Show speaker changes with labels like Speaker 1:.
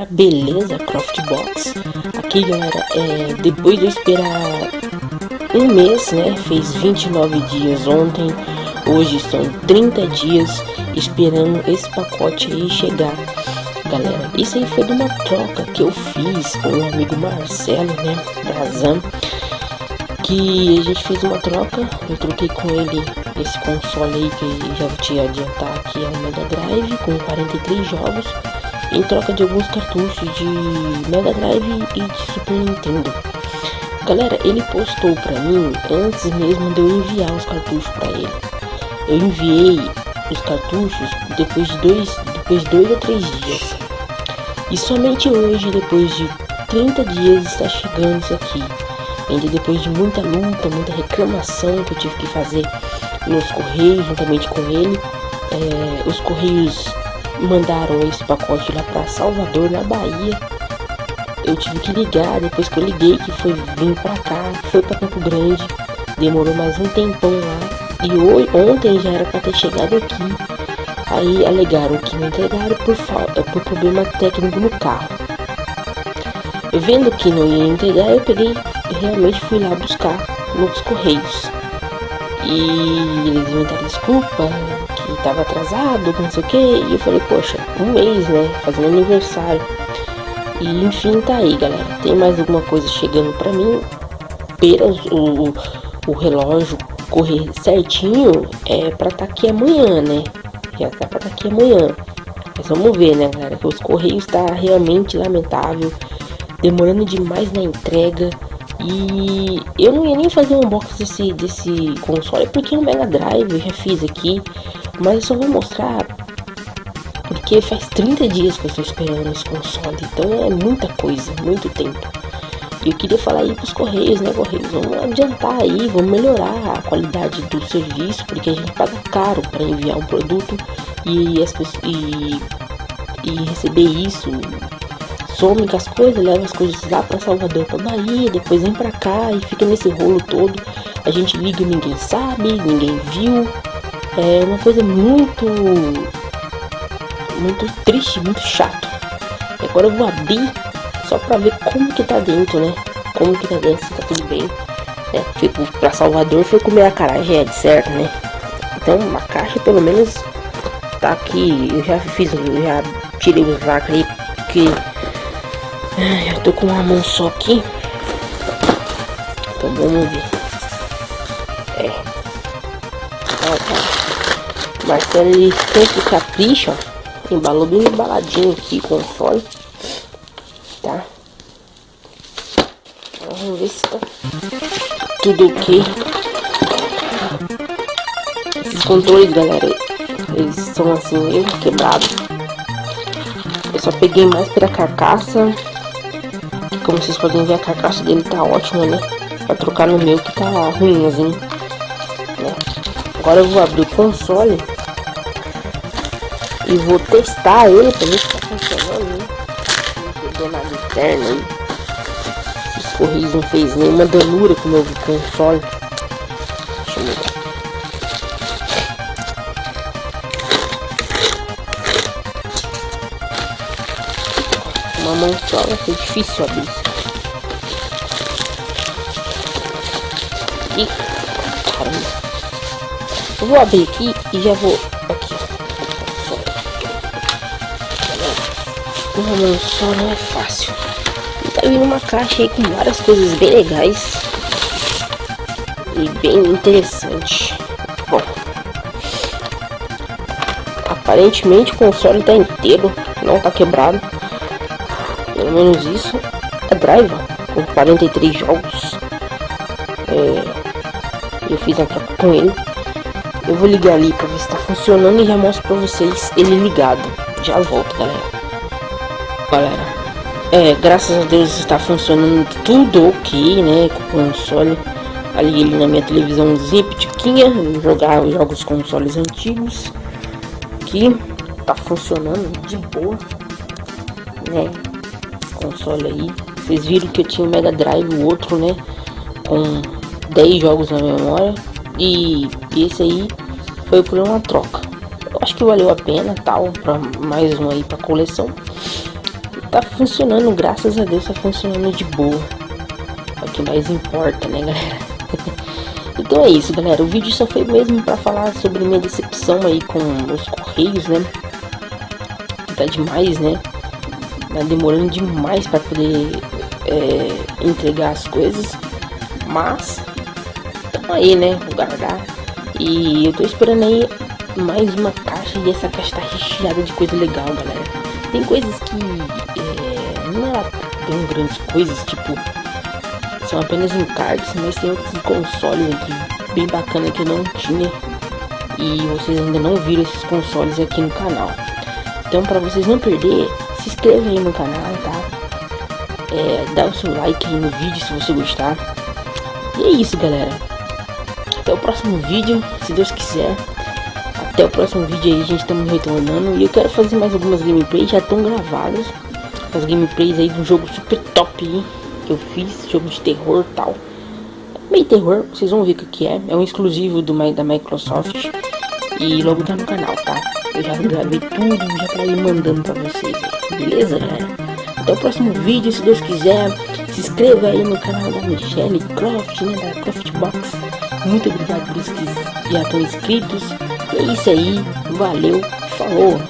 Speaker 1: galera, beleza? Croftbox aqui, galera. Depois de eu esperar um mês, né? Fez 29 dias ontem, hoje são 30 dias esperando esse pacote aí chegar, galera. Isso aí foi de uma troca que eu fiz com o amigo Marcelo, né? Brazan, que a gente fez uma troca. Eu troquei com ele esse console aí que já vou te adiantar aqui, é o Mega Drive com 43 jogos, em troca de alguns cartuchos de Mega Drive e de Super Nintendo. Galera, ele postou pra mim antes mesmo de eu enviar os cartuchos pra ele. Eu enviei os cartuchos depois de dois ou 3 dias. E somente hoje, depois de 30 dias, está chegando isso aqui. Ainda depois de muita luta, muita reclamação que eu tive que fazer nos Correios, juntamente com ele. Os Correios mandaram esse pacote lá para Salvador, na Bahia. Eu tive que ligar, depois que eu liguei, que foi vir para cá, foi para Campo Grande. Demorou mais um tempão lá. E ontem já era para ter chegado aqui. Aí alegaram que não entregaram por problema técnico no carro. Eu vendo que não ia entregar, eu realmente fui lá buscar nos Correios. E eles inventaram desculpa, que tava atrasado, não sei o que. E eu falei, poxa, um mês, né? Fazendo aniversário. E enfim, tá aí, galera. Tem mais alguma coisa chegando pra mim. Apenas o relógio correr certinho é pra tá aqui amanhã, né? Já tá pra tá aqui amanhã. Mas vamos ver, né, galera? Que os Correios tá realmente lamentável. Demorando demais na entrega. E eu não ia nem fazer um unboxing desse console, porque no Mega Drive eu já fiz aqui. Mas eu só vou mostrar porque faz 30 dias que eu estou esperando esse console. Então é muita coisa, muito tempo. E eu queria falar aí pros Correios, né, Correios? Vamos adiantar aí, vamos melhorar a qualidade do serviço, porque a gente paga caro para enviar um produto e receber isso. Some com as coisas, leva as coisas lá para Salvador, para Bahia, depois vem para cá e fica nesse rolo todo. A gente liga e ninguém sabe, ninguém viu. É uma coisa muito triste, muito chato. E agora eu vou abrir só para ver como que tá dentro, né? Como que tá dentro, se tá tudo bem. Fui para Salvador, foi comer acarajé, de certo, né? Então a caixa pelo menos tá aqui. Eu já tirei os lacres aí, porque eu tô com uma mão só aqui. Então vamos ver. Marcelo, ele sempre capricha, ó. Embalou bem embaladinho aqui o console. Tá? Vamos ver se tá tudo ok. Esses controles, galera, eles são assim meio quebrados. Eu só peguei mais pela carcaça. Como vocês podem ver, a carcaça dele tá ótima, né? Pra trocar no meu que tá ruimzinho, né? Agora eu vou abrir o console e vou testar ele pra ver se tá funcionando, né? Não deu nada interno aí. Os Correios não fez nenhuma danura com o meu console. Deixa eu ver. Uma mão só, vai ser difícil abrir isso. Ih, caramba. Eu vou abrir aqui e já vou aqui, ó. Uma mão só não é fácil. E tá vindo uma caixa aí com várias coisas bem legais e bem interessante. Bom, aparentemente o console tá inteiro, não tá quebrado. Pelo menos isso. A Drive com 43 jogos. Eu fiz a troca com ele. Eu vou ligar ali pra ver se tá funcionando e já mostro pra vocês ele ligado. Já volto, galera. Graças a Deus está funcionando tudo ok, né? Com o console. Ali ele na minha televisãozinha pitiquinha. Vou jogar jogos consoles antigos. Aqui tá funcionando de boa, né? Console aí. Vocês viram que eu tinha o Mega Drive, o outro, né? Com 10 jogos na memória. E esse aí foi por uma troca. Eu acho que valeu a pena, tal, para mais um aí para coleção. tá funcionando, graças a Deus tá funcionando de boa. É o que mais importa, né, galera? Então é isso, galera. O vídeo só foi mesmo pra falar sobre minha decepção aí com os correios, né? Que tá demais, né? Tá demorando demais pra poder entregar as coisas. Mas tamo aí, né? Vou guardar. E eu tô esperando aí mais uma caixa, e essa caixa tá recheada de coisa legal, galera. Tem coisas que não é tão grandes coisas, tipo, são apenas encartes, mas tem outros consoles aqui bem bacana que eu não tinha, e vocês ainda não viram esses consoles aqui no canal. Então, para vocês não perder, se inscreva aí no canal, tá? Dá o seu like aí no vídeo se você gostar. E é isso, galera. Até o próximo vídeo, se Deus quiser. Até o próximo vídeo aí, a gente estamos retornando. E eu quero fazer mais algumas gameplays, já estão gravadas. As gameplays aí de um jogo super top aí, que eu fiz, jogo de terror e tal. Meio terror, vocês vão ver o que é. É um exclusivo da Microsoft. E logo tá no canal, tá? Eu já gravei tudo, já pra ir mandando pra vocês aí. Beleza, galera? Até o próximo vídeo, se Deus quiser. Se inscreva aí no canal da Michelle Croft, né? Da Craftbox. Muito obrigado por os que já estão inscritos. E é isso aí. Valeu. Falou.